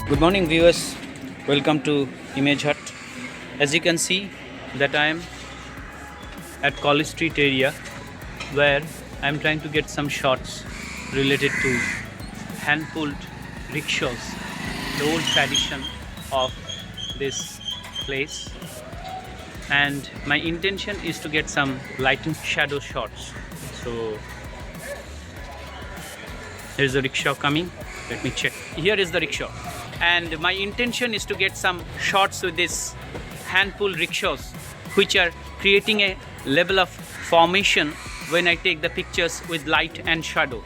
Good morning viewers, welcome to Image Hut. As you can see that I am at College Street area where I am trying to get some shots related to hand-pulled rickshaws, the old tradition of this place, and my intention is to get some light and shadow shots. So here's the rickshaw coming. Let me check. Here is the rickshaw, and my intention is to get some shots with this hand-pull rickshaws, which are creating a level of formation when I take the pictures with light and shadow.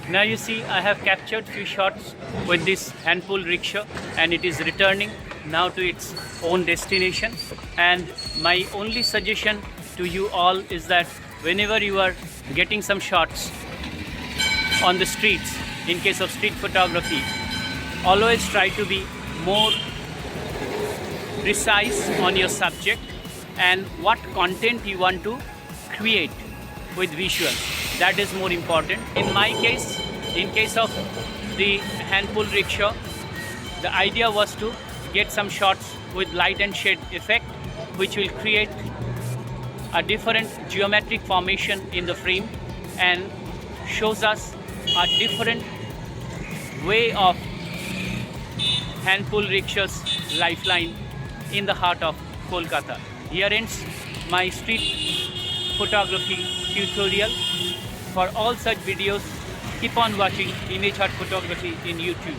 Now you see I have captured few shots with this hand-pull rickshaw, and it is returning now to its own destination. And my only suggestion to you all is that whenever you are getting some shots on the streets, in case of street photography, always try to be more precise on your subject and what content you want to create with visuals. That is more important. In my case, in case of the hand-pull rickshaw, the idea was to get some shots with light and shade effect, which will create a different geometric formation in the frame and shows us a different way of hand-pull rickshaws lifeline in the heart of Kolkata. Here ends my street photography tutorial. For all such videos, keep on watching Image Hut Photography in YouTube.